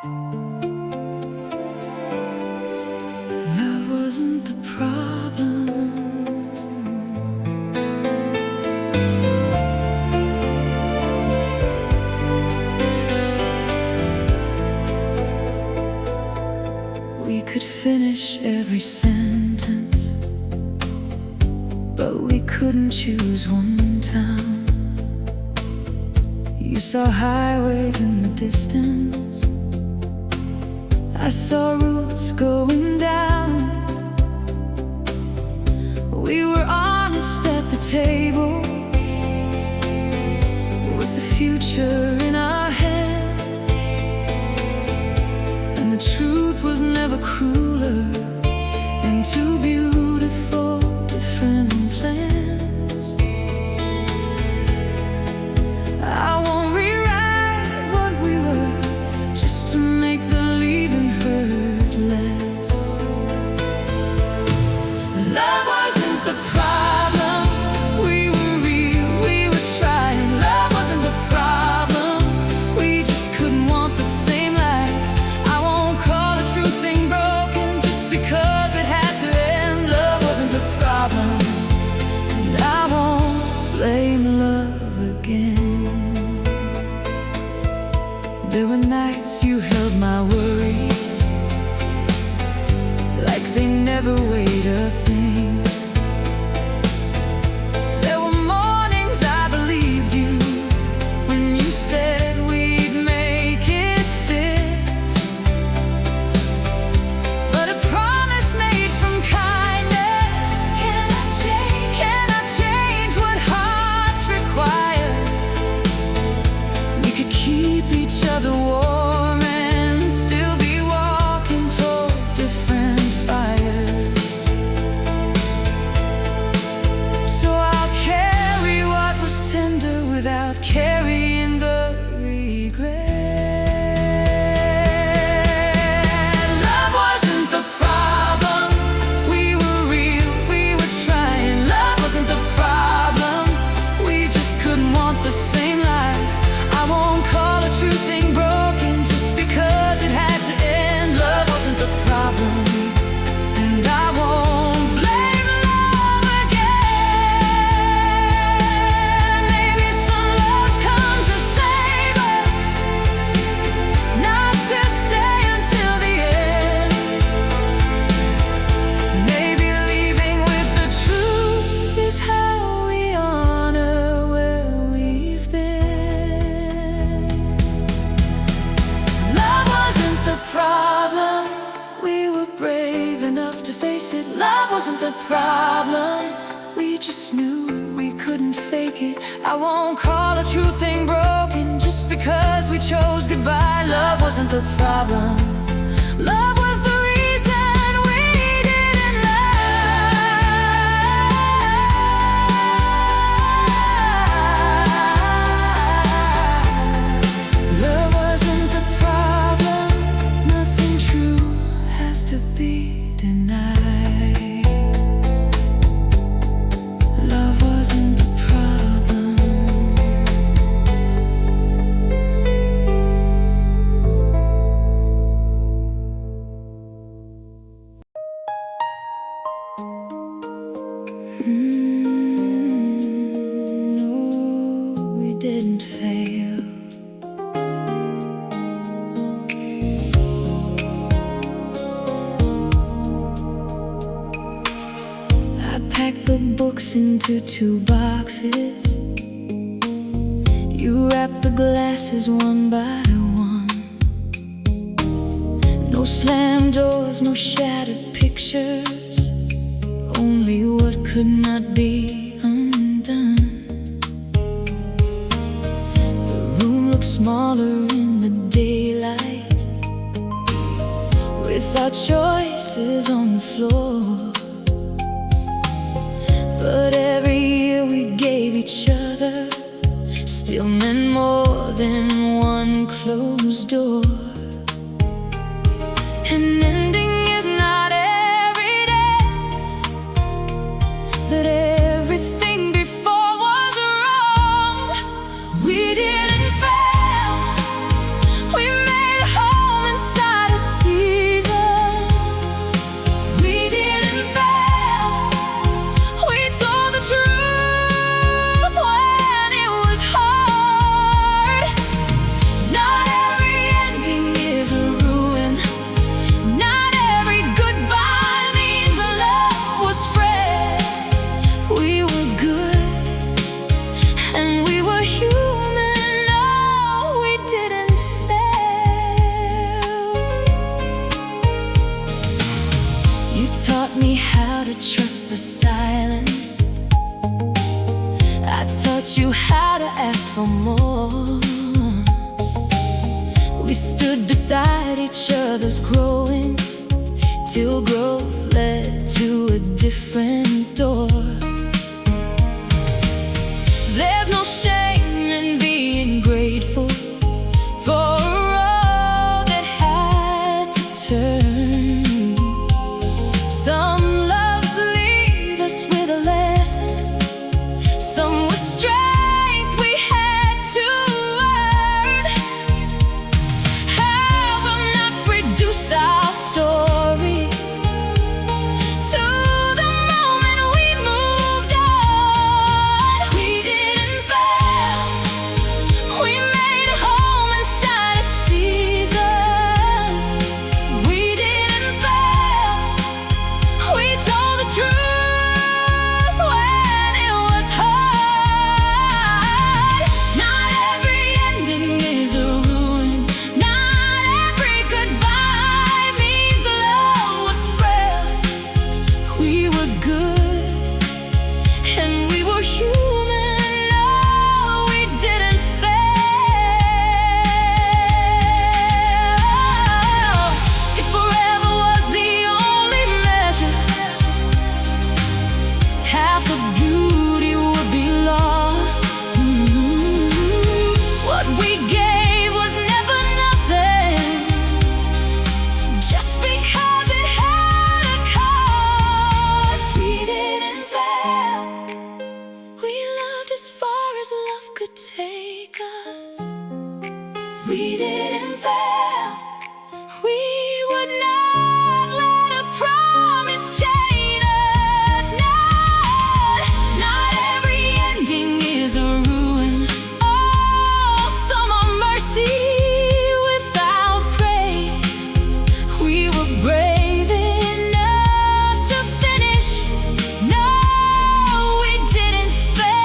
Love wasn't the problem. We could finish every sentence, but we couldn't choose one town. You saw highways in the distance, I saw roots going down. We were honest at the table, with the future in our hands, and the truth was never crueler than two beautiful different plans. I won't rewrite what we were, just to make the leaving hurt less. Love wasn't the problem. We were real, we were trying. Love wasn't the problem. We just couldn't want the same life. I won't call a true thing broken just because it had to end. Love wasn't the problem, and I won't blame love again. There were nights you held my worries like they never weighed a thing. There were mornings I believed you when you said we'd make it fit, but a promise made from kindness cannot change what hearts require. We could keep each other warm and still be walking toward different fires. So I'll carry what was tender without carrying the regret. Love wasn't the problem. We were real, we were trying. Love wasn't the problem. We just couldn't want the same life. I won't call a true thing broken just because it had to end. Love wasn't the problem, and I won't blame love again. Maybe some loves come to save us, not to stay until the end. Maybe leaving with the truth is how we honor where we've been. Love wasn't the problem. We were brave enough to face it. Love wasn't the problem. We just knew we couldn't fake it. I won't call a true thing broken just because we chose goodbye. Love wasn't the problem. Love was the reason we didn't lie. Love wasn't the problem. Nothing true has to be denied. Love wasn't the problem. No, we didn't fail. I packed the books into 2 boxes. You wrapped the glasses one by one. No slammed doors, no shattered pictures, only what could not be undone. The room looked smaller in the daylight, with our choices on the floor. But every year we gave each other still meant more than one closed door. An ending is not evidence that everything before was wrong. We didn't fail, we made it home in you how to ask for more. We stood beside each other's growing, till growth led to a different door. There's no shame in being grateful for a road that had to turn. Some loves leave us with a lesson, some with strength we had to earn. How will not reduce our story to the moment we moved on. We didn't fail, we made a home inside a season. We didn't fail, we told the truth when it was hard. Not every ending is a ruin, not every goodbye means love was frail. We were good and we were human, no, we didn't fail. If forever was the only measure, half the beauty would be lost. What we gave was never nothing, just because it had a cost. We didn't fail, we loved as far as love could take us. We didn't fail, we would not let a promise chain us. No, not every ending is a ruin. Oh, some are mercy without praise. We were brave enough to finish. No, we didn't fail.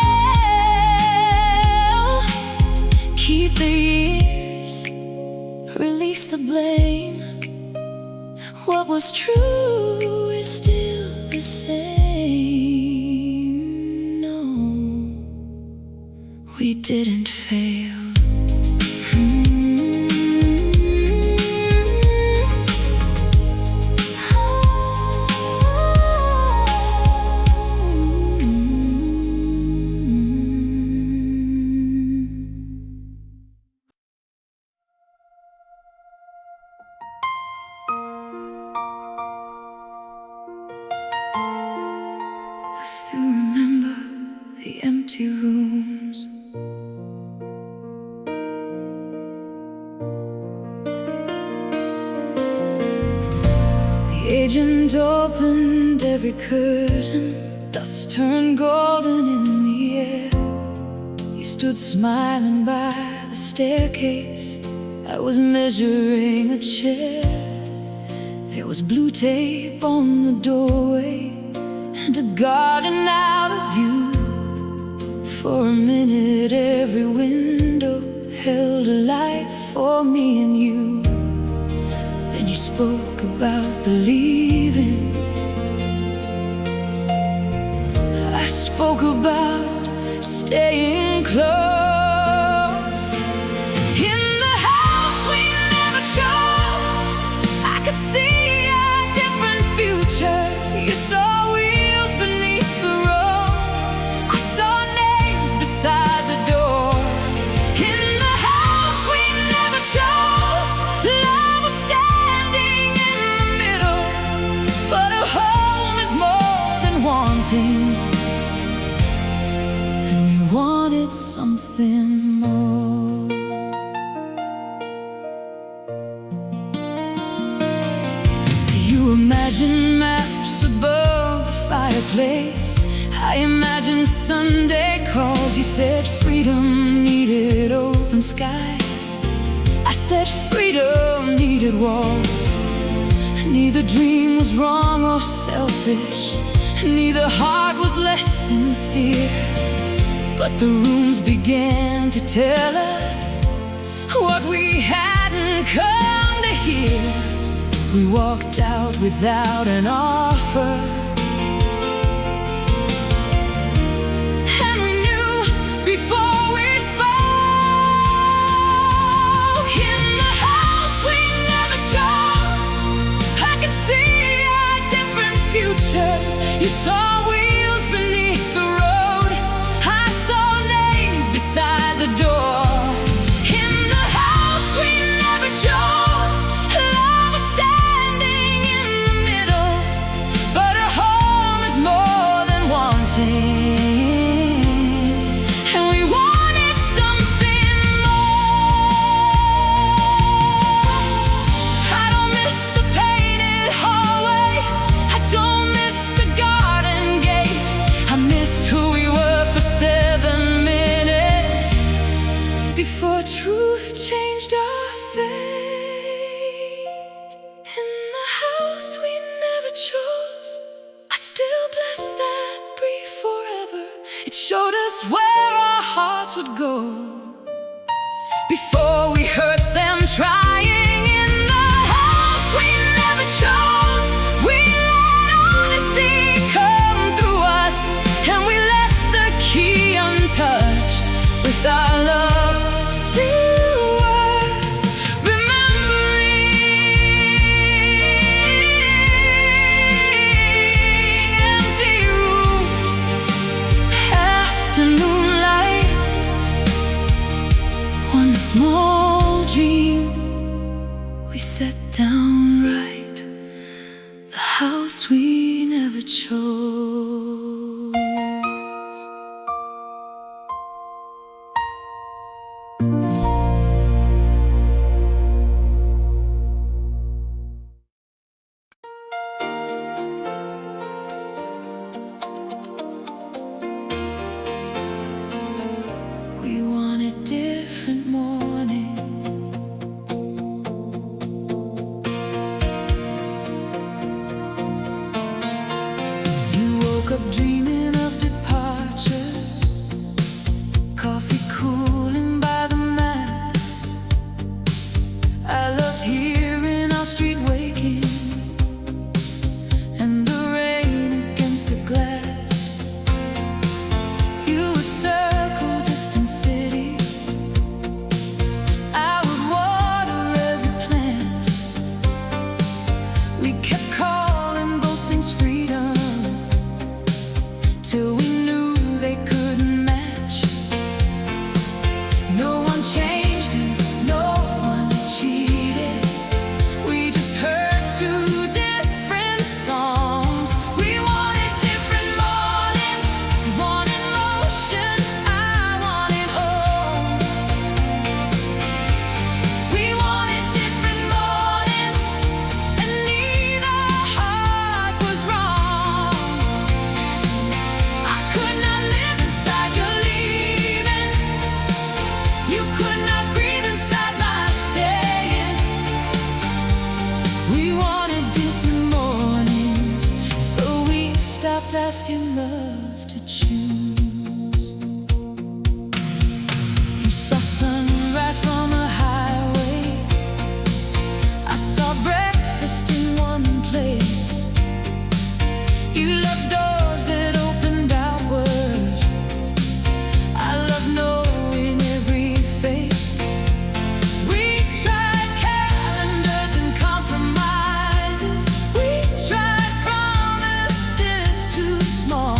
Keep the years, release the blame. What was true is still the same. No, we didn't fail. I still remember the empty rooms, the agent opened every curtain, dust turned golden in the air. You stood smiling by the staircase, I was measuring a chair. There was blue tape on the doorway and a garden out of view. For a minute every window held a life for me and you. Then you spoke about the leaving, I spoke about staying close. In the house we never chose, I could see our different futures. You saw wheels beneath the road, I saw names beside the door. In the house we never chose, love was standing in the middle. But a home is more than wanting, and we wanted something more. You imagine maps above the fireplace, I imagined Sunday calls. You said freedom needed open skies, I said freedom needed walls. Neither dream was wrong or selfish, neither heart was less sincere. But the rooms began to tell us what we hadn't come to hear. We walked out without an offer, and we knew before You saw wheels beneath the road, I saw names beside the door. In the house we never chose, love was standing in the middle. But a home is more than wanting, and we wanted something more. I don't miss the painted hallway, I don't miss the garden gate. I miss who we were for 7 minutes before truth changed our fate. In the house we never chose, I still bless that brief forever. It showed us where our hearts would go before we hurt them trying. In the house we never chose, we let honesty come through us, and we left the key untouched, with our love still worth remembering. Empty rooms, afternoon light, one small dream we set down right, the house we never chose. We wanted different mornings, you woke up dreaming of departures, coffee cooling by the mat. I loved hearing our street waking and the rain against the glass. You would circle distant cities, I would water every plant. We kept calling both things freedom, till we knew they couldn't match. No one changed and no one cheated, we just heard 2 different songs. We wanted different mornings, we wanted motion, I wanted home. We wanted different mornings, and neither heart was wrong. I could not live inside your leaving, you could not breathe inside my staying. We wanted different mornings, so we stopped asking love to choose. You saw sunrise from a highway, I saw breakfast in one place. You loved doors that opened outward, I love knowing every face. We tried calendars and compromises, we tried promises too small.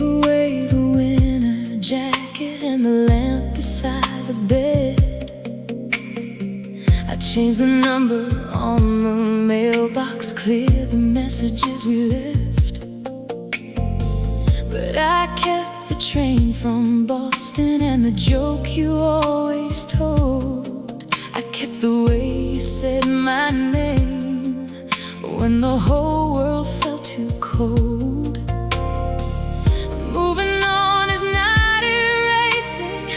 gave away the winter jacket and the lamp beside the bed. I changed the number on the mailbox, cleared the messages we left. But I kept the train from Boston and the joke you always told. I kept the way you said my name when the whole world felt too cold. Moving on is not erasing.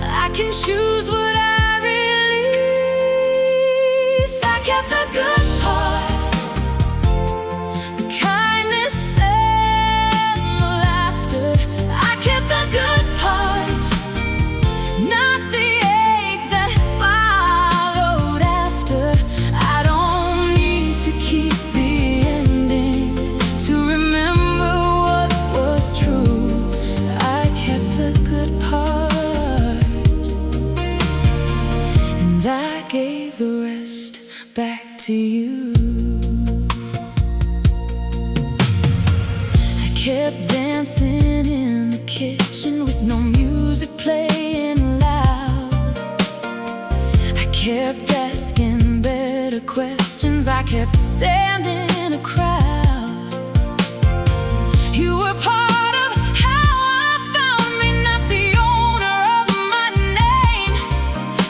I can choose what I release. I kept the good part, the kindness and the laughter. I kept the good part, not the ache that followed after. I don't need to keep the ending to remember what was true. I kept the good part, and I gave the rest back to you. I kept dancing in the kitchen with no music playing loud. I kept asking better questions. I kept standing in a crowd. You were part of how I found me, not the owner of my name.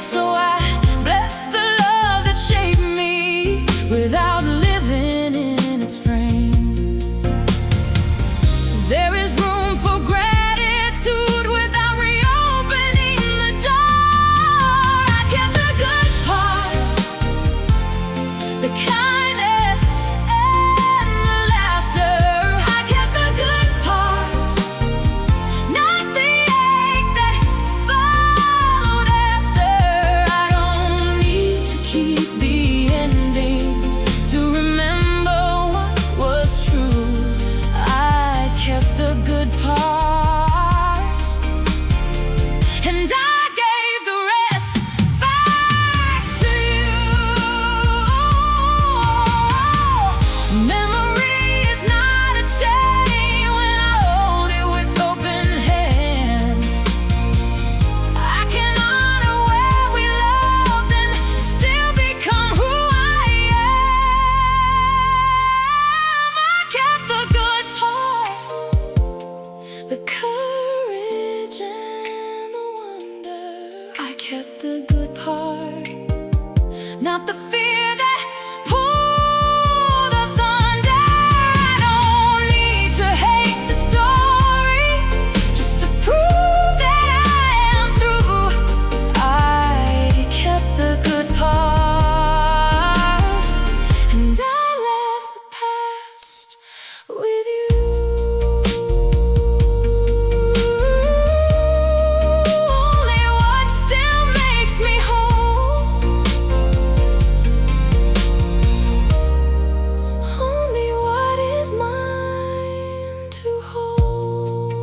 So I bless the love that shaped me without living in its frame. There is room for gratitude without reopening the door. I kept the good part, the kindness and the laughter. I kept the good part, not the ache that followed after. I don't need to keep the ending to remember what was true. I kept the good part, and I gave the rest back to you. Memory is not a chain when I hold it with open hands. I can honor where we loved and still become who I am. I kept the good part, the courage and the wonder. I kept the good part, not the fear that pulled us under. I don't need to hate the story just to prove that I am through. I kept the good part, and I left the past with you. Only what still makes me whole, only what is mine to hold.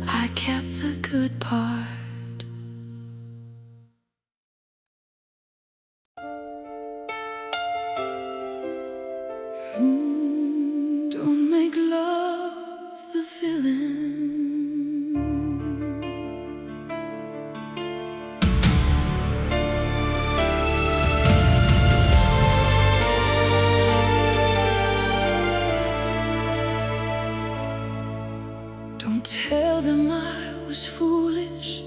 I kept the good part. Don't make love the villain. Don't tell them I was foolish.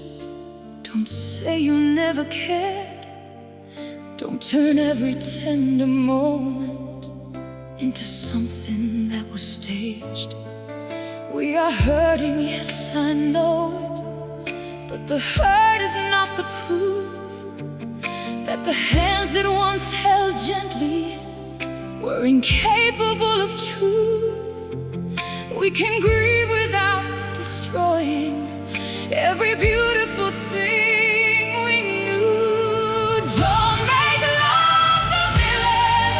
Don't say you never cared. Don't turn every tender moment into something that was staged. We are hurting, yes, I know it, but the hurt is not the proof that the hands that once held gently were incapable of truth. We can grieve without destroying every beautiful thing we knew. Don't make love the villain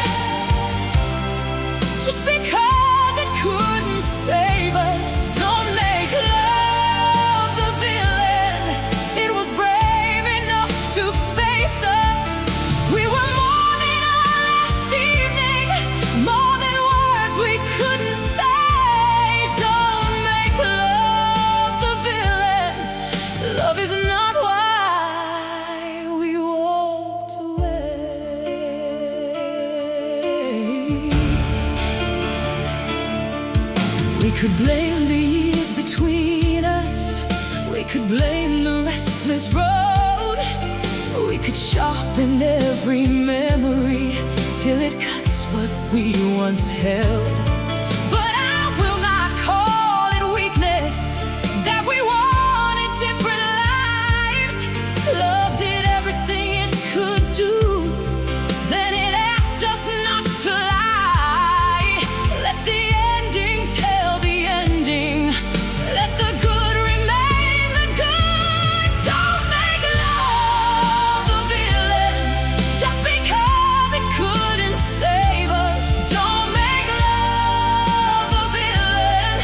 just because it couldn't save us. Don't make love the villain. It was brave enough to face us. We were mourning our last evening, We could blame the years between us, we could blame the restless road, we could sharpen every memory till it cuts what we once held. But I will not call it weakness that we wanted different lives. Love did everything it could do, then it asked us not to lie. Let the ending tell the ending, let the good remain the good. Don't make love the villain just because it couldn't save us. Don't make love the villain,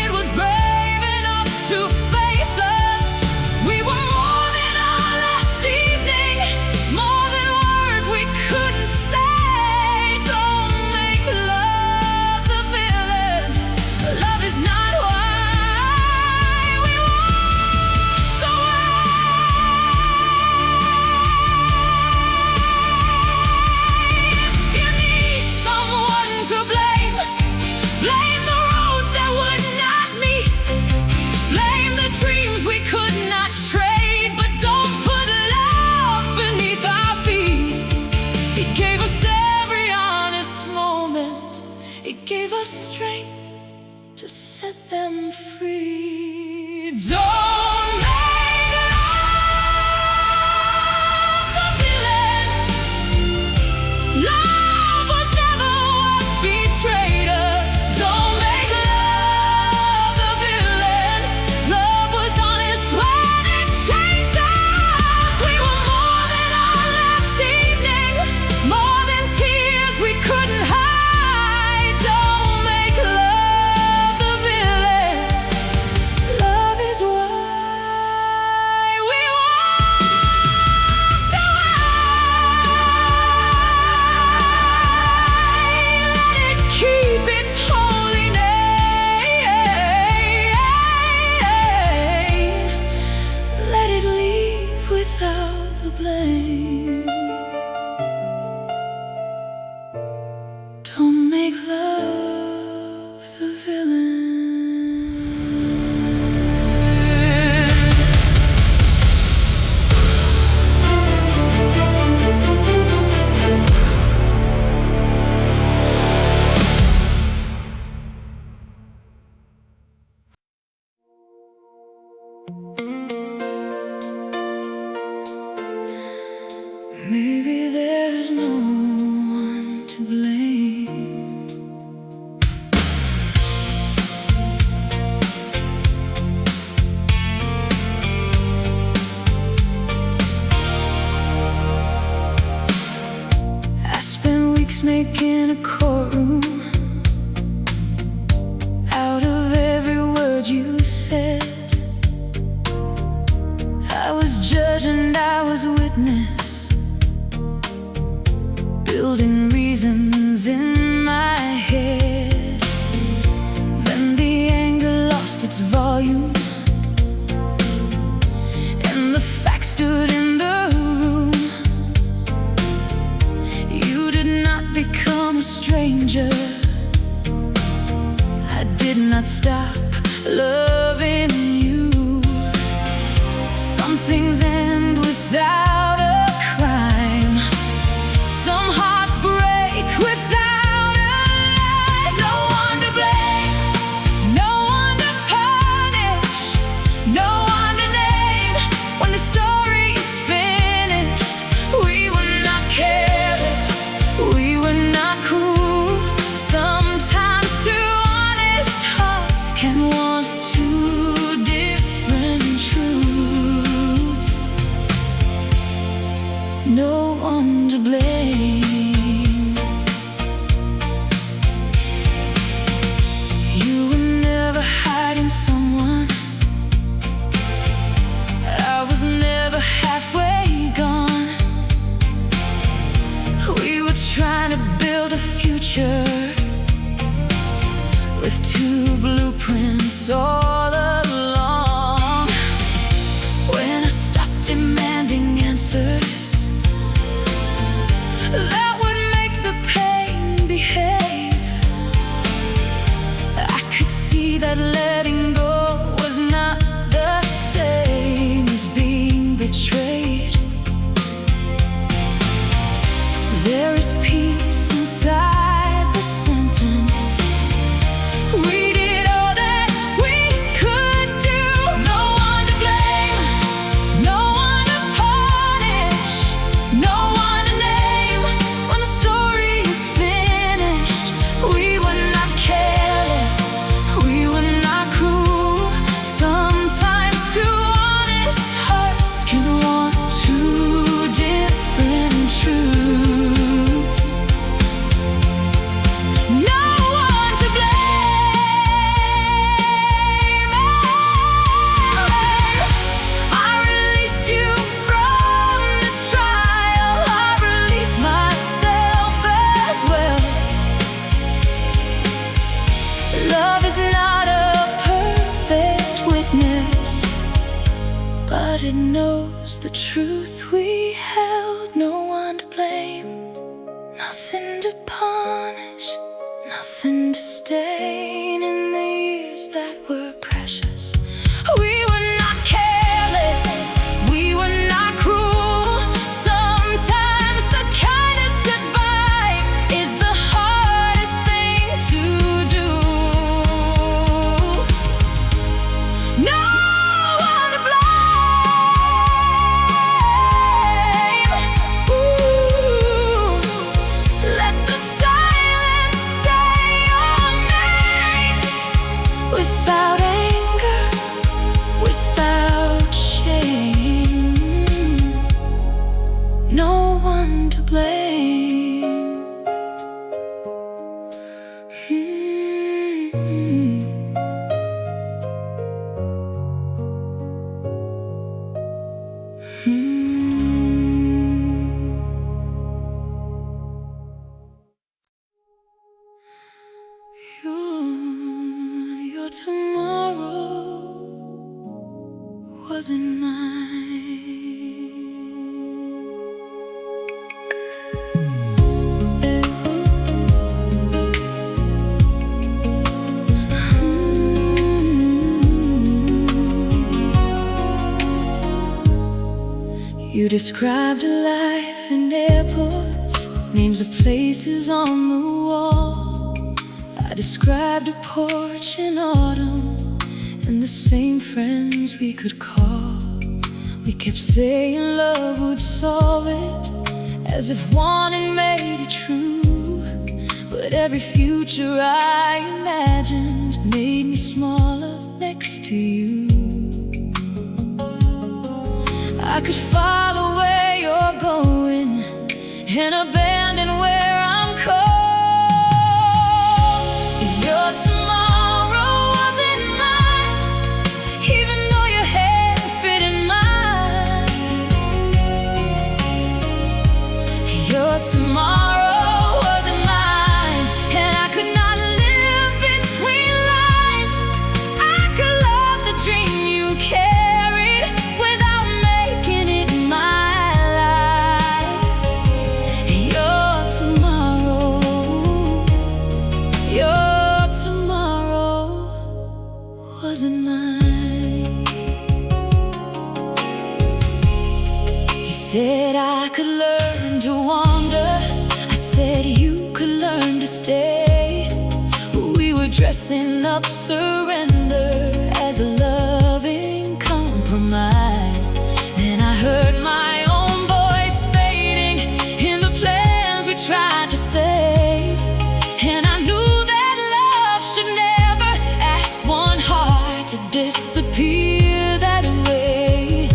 it was brave enough to face us. We were more than our last evening, more than words we couldn't say. Don't make love the villain, love is not why we walked away. If you need someone to blame, blame the roads that would not meet, blame the dreams we could not trade. But don't put love beneath our feet. It gave us every honest moment, it gave us strength to set them free. Don't make love the villain. Love was never what betrayed us. Don't make love the villain. Love was honest when it changed us. We were more than our last evening, more than tears we couldn't hide. Don't make love the villain, love is why we walked away. Let it keep its holy name, let it leave without the blame. Don't make love the villain. Maybe there's no one to blame. I spent weeks making a courtroom out of every word you said. I was judge and I was witness, building reasons in my head. Then the anger lost its volume, and the facts stood in the room. You did not become a stranger, I did not stop loving you. Some things end without a crime, some hearts break without a lie. No one to blame, no one to punish, no one to name. When the story is finished, we were not careless, we were not cruel. Sometimes two honest hearts can want two different truths. No one to blame. You were never hiding someone, I was never halfway gone. We were trying to build a future with two blueprints all along. When I stopped demanding answers that would make the pain behave, I could see that letting go was not the same as being betrayed. There is peace inside the sentence. We did all that we could do. No one to blame, no one to punish, no one to name. When the story is finished, we were not careless, we were not cruel. Sometimes two honest hearts can want two different truths. No one to blame. I release you from the trial, I release myself as well. Love is not a perfect witness, but it knows the truth we held. No one to blame, nothing to punish, nothing to stain in the years that were precious. We were not careless, we were not cruel. Sometimes the kindest goodbye is the hardest thing to do. No one to blame. Ooh. Let the silence say your name. Without anger, without shame. No one to blame. Your tomorrow wasn't mine. You described a life in airports, names of places on the wall. I described a porch in autumn and the same friends we could call. We kept saying love would solve it, as if one had made it true. But every future I imagined made me smaller next to you. I could follow where you're going and abandon where I'm cold. Your tomorrow wasn't mine, even though your head fit in mine. Your tomorrow wasn't mine, and I could not live between lines. I could love the dream you carried without making it my life. Your tomorrow wasn't mine. You said I could learn to wander, I said you could learn to stay. We were dressing up surrender as a loving compromise. Then I heard my own voice fading in the plans we tried to save. And I knew that love should never ask one heart to disappear that way.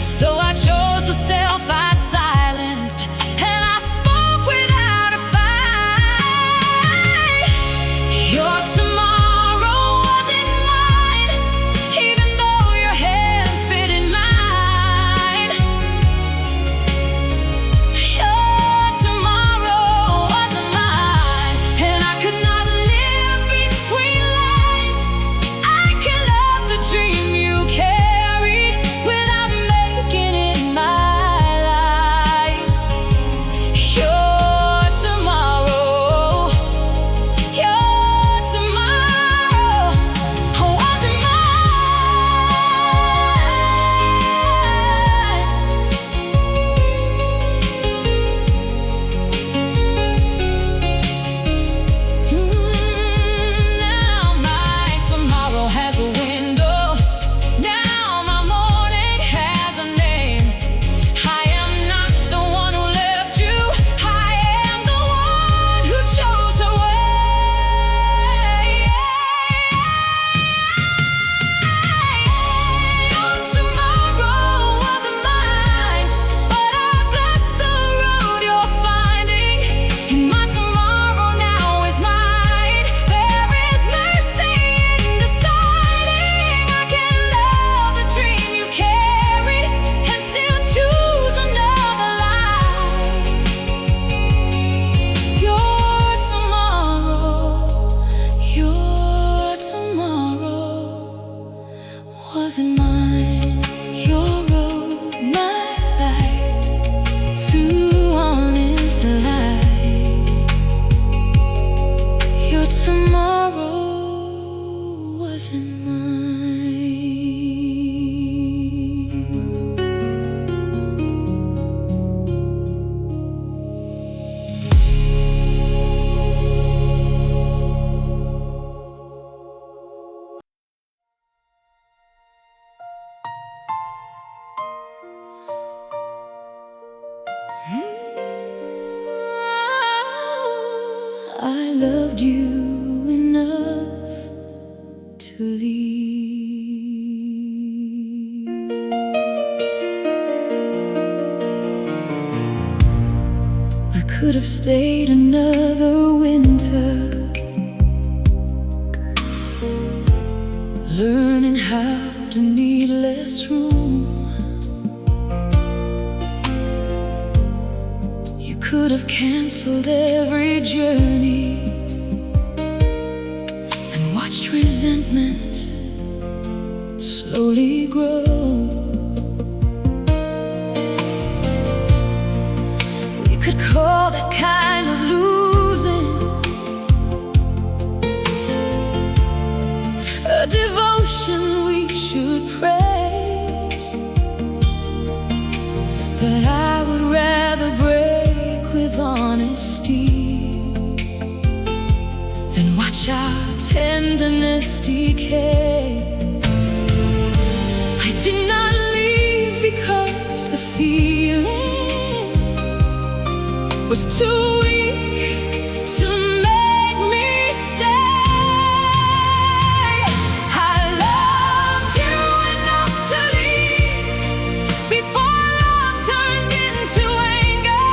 So I chose the self I'd silenced, and I spoke without a fight. Your tomorrow wasn't mine, even though your hands fit in mine. Your tomorrow wasn't mine, and I could not live between lines. I can love the dream wasn't mine. Your road, my light, two honest lies. Your tomorrow wasn't mine. I loved you enough to leave. I could have stayed another winter, learning how to need less room. You could have canceled every journey and watched resentment slowly grow. We could call that kind of losing a devotion we should praise, but I would rather break with honesty than watch our tenderness decay. I did not leave because the feeling was too weak to make me stay. I loved you enough to leave before love turned into anger.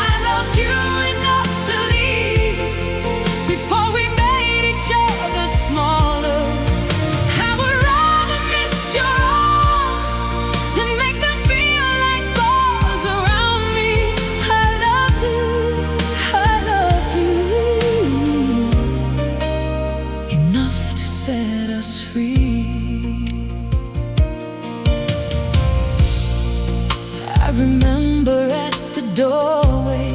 I loved you enough to leave before we made each other smaller. I would rather miss your arms than make them feel like bars around me. I loved you enough to set us free. I remember at the doorway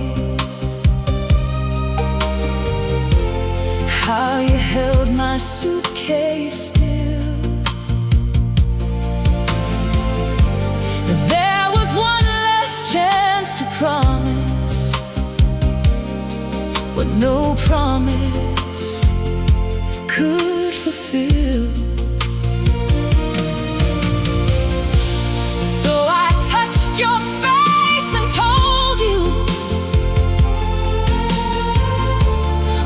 how you held my suitcase still. There was one last chance to promise what no promise could fulfill. So I touched your face and told you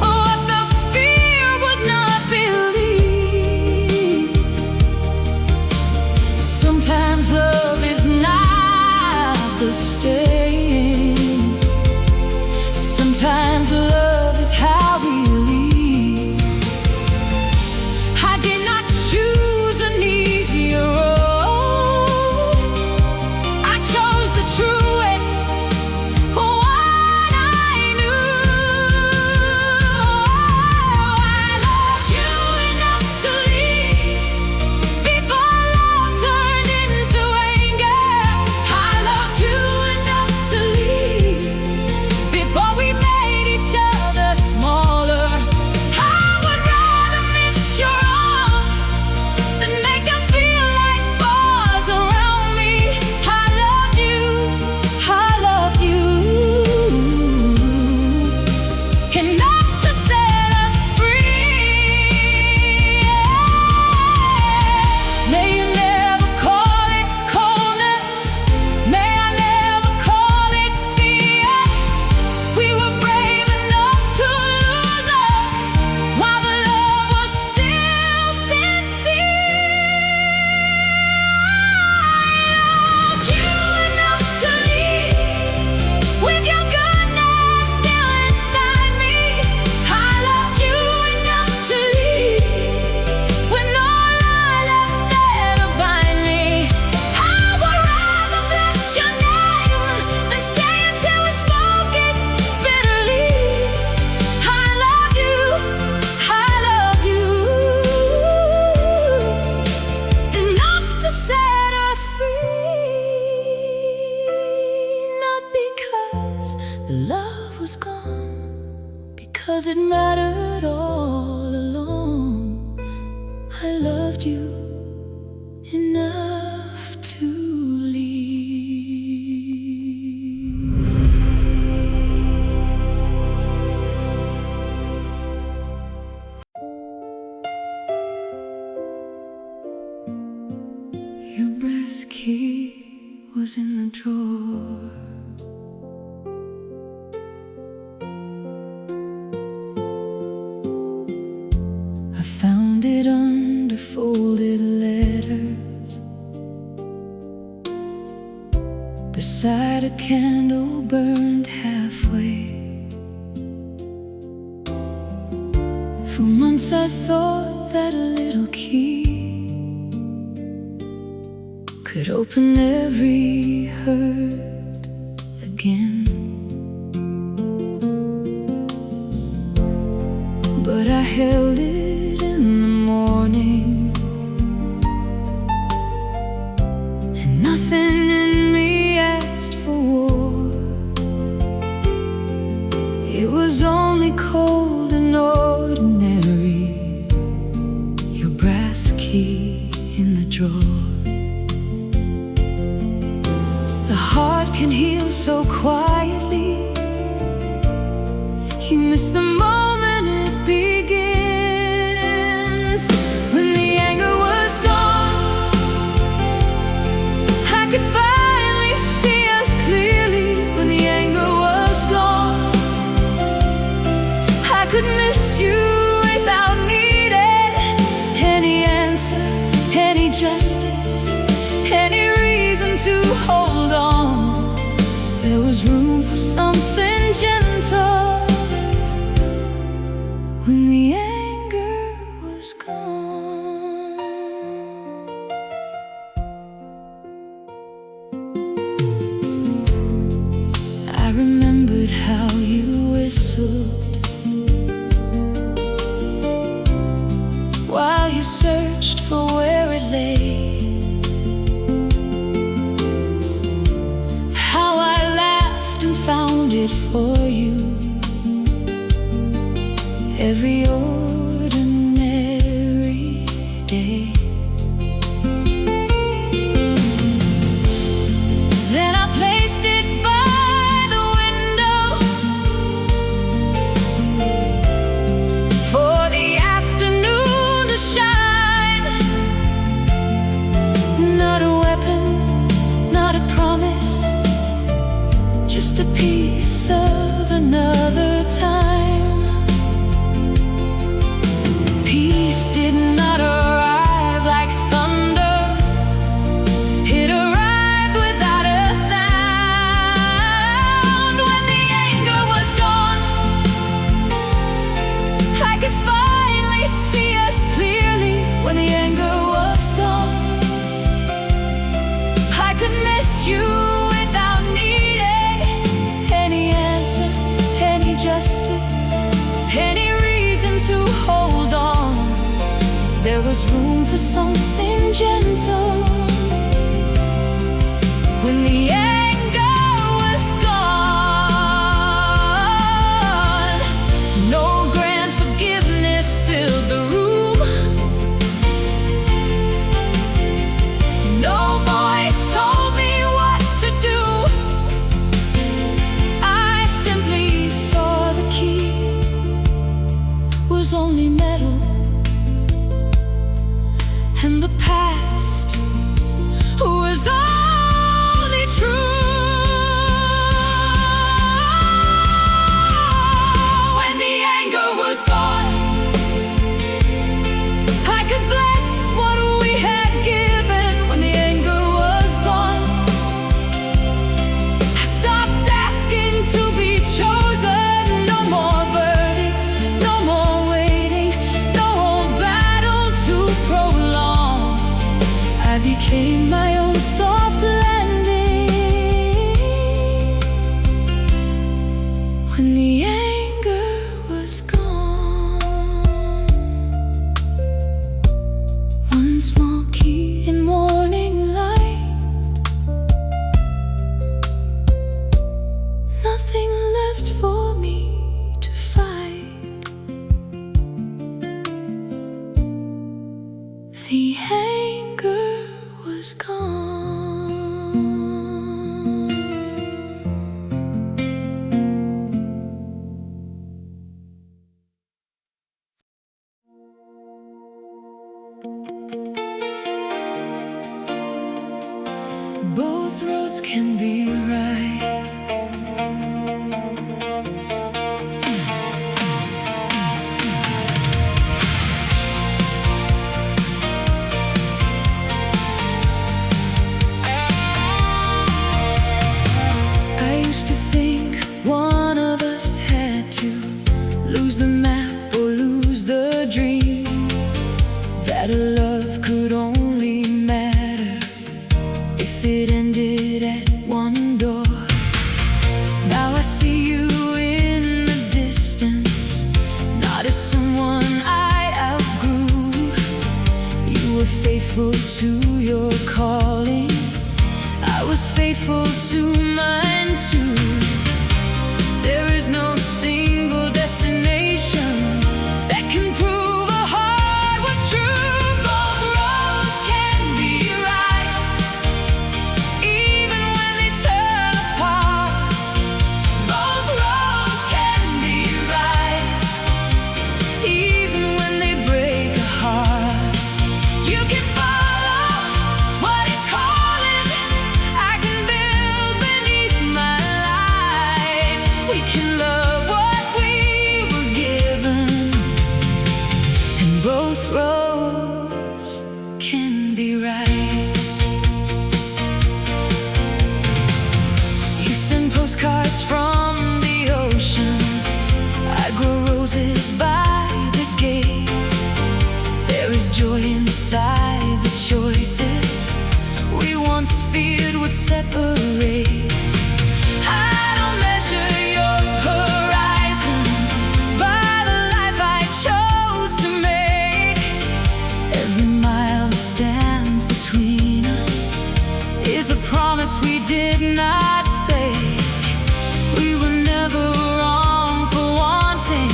what the fear would not believe. Sometimes love is not the staying. Sometimes love is how we leave. I did not I loved you enough to leave. Your brass key was in the drawer. I found it under folded letters, beside a candle burned halfway. For months I thought that a little key could open every hurt again. But I held it in the morning, and nothing in me asked for war. It was only cold and ordinary, your brass key in the drawer. The heart can heal so quietly. You miss the moment it begins. When the anger was gone, I could finally see us clearly. When the anger was gone, I could miss you without needing any answer, any justice, any reason to hold on. There was room for something gentle when the anger was gone. I remembered how you whistled while you searched for where it lay. Found it for you every ordinary day. Then I placed it by the window for the afternoon to shine. Not a weapon, not a promise, just a piece of another time. Peace did not arrive like thunder. It arrived without a sound. When the anger was gone, I could finally see us clearly. When the anger was gone, I could miss you without needing any answer, any justice, any reason to hold on. There was room for something gentle when the anger was gone. No grand forgiveness filled the room. No voice told me what to do. Was only metal, and the past was only true. the anger was gone. Both roads can be right. I used to think one of us had to lose the map or lose the dream, that a love could only matter if it ended at one door. Now I see you in the distance, not as someone I outgrew. You were faithful to your calling, I was faithful to mine too. There is no single destination that can prove a heart was true. Both roads can be right, even when they turn apart. Both roads can be right, even when they break a heart. You can follow what is calling, I can build beneath my light. We can love what we were given, and both roads can be right. You send postcards from the ocean, I grow roses by the gate. There is joy inside the choices we once feared would separate. I don't measure your horizon by the life I chose to make. Every mile that stands between us is a promise we did not fake. We were never wrong for wanting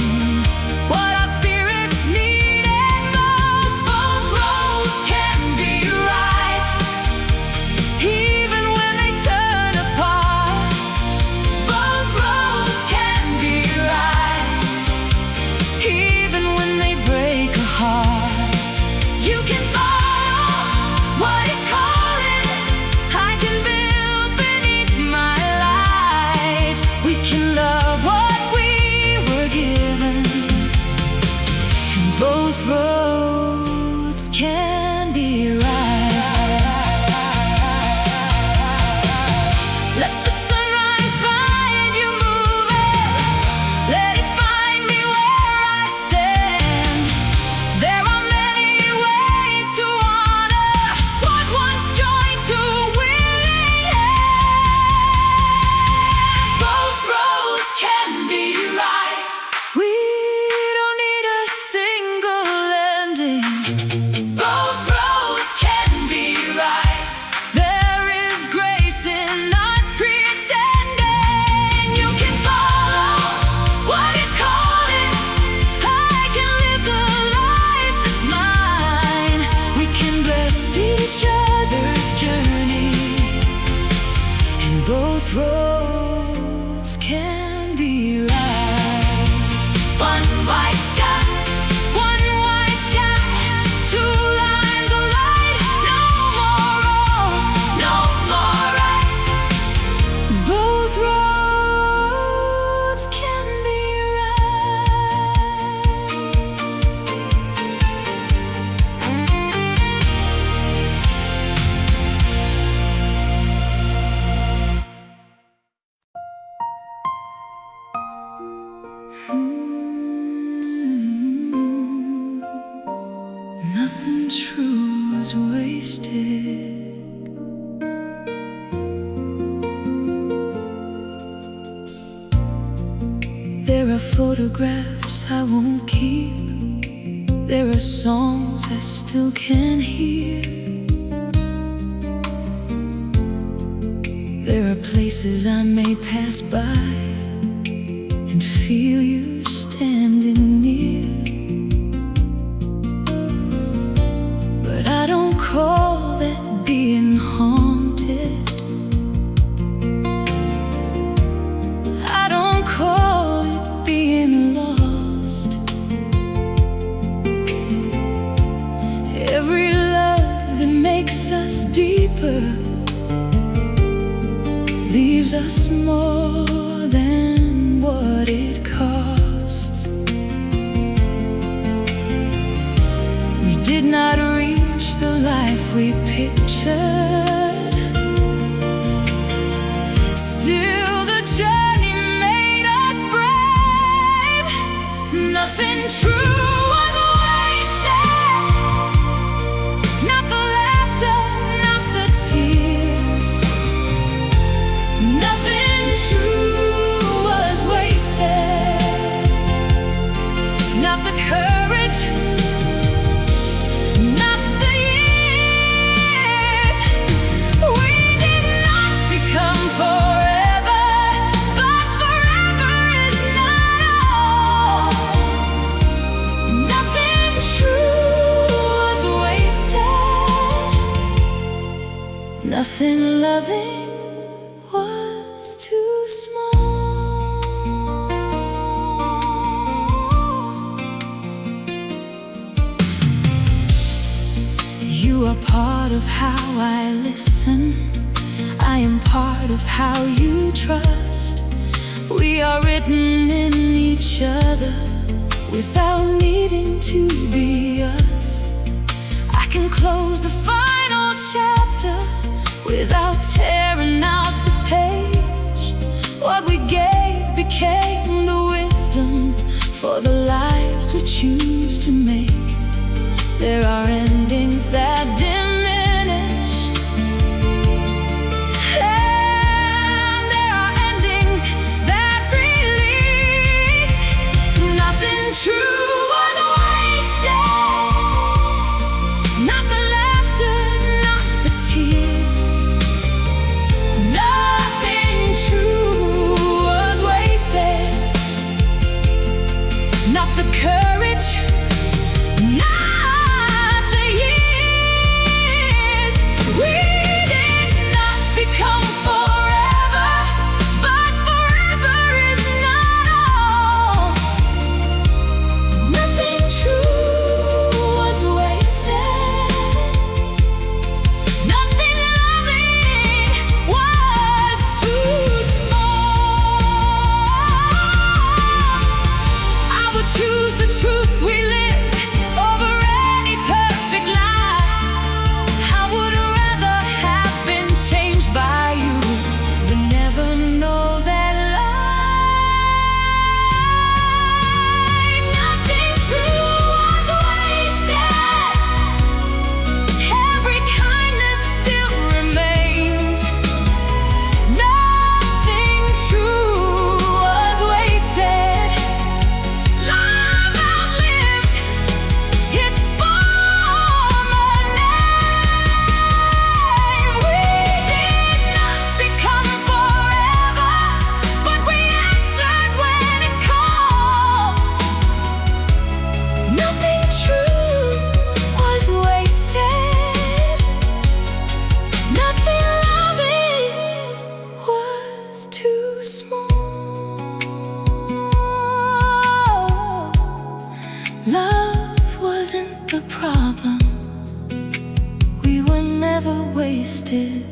what our spirits needed most. Both roads can be right, even when they turn apart. Both roads can be right, even when they break a heart. You can follow what is calling, I can build beneath my light. We can love what we were given, and both roads can be right. Let the sunrise find you moving, let it find me where I stand. There are many ways to honor what once joined two willing hands. Both roads can be right, we don't need a single ending. Both roads can be right, there is grace in not pretending. You can follow what is calling, I can live the life that's mine. We can bless each other's journey, and both roads can be right. One white sky, two lines of light. No more wrong, no more right. Both roads can be Nothing true is wasted. There are photographs I won't keep, there are songs I still can hear. There are places I may pass by and feel you standing near. But call that being haunted. I don't call it being lost. Every love that makes us deeper leaves us more than what it costs. We did not reach the life we pictured. Still the journey made us brave. Nothing true was wasted. Not the laughter, not the tears. Nothing true was wasted. Not the courage, not the years. We did not become forever, but forever is not all. Nothing true was wasted. Nothing loving was too small. You are part of how I listen. I am part of how you trust. We are written in each other without needing to be us. I can close the final chapter without tearing out the page. What we gave became the wisdom for the lives we choose to make. There are endings that diminish, and there are endings that release. Nothing true was wasted. Not the laughter, not the tears. Nothing true was wasted. Not the courage, not the years. We did not become forever, but forever is not all. Nothing true was wasted. Nothing loving was too small. I would choose the truth we live over any perfect lie. I would rather have been changed by you than never know that lie. Nothing true was wasted. Every kindness still remains. Nothing true was wasted. Love outlives its former name. We did not become forever, but we answered when it called. Nothing true was wasted. Nothing loving was too small. Love wasn't the problem. We were never wasted.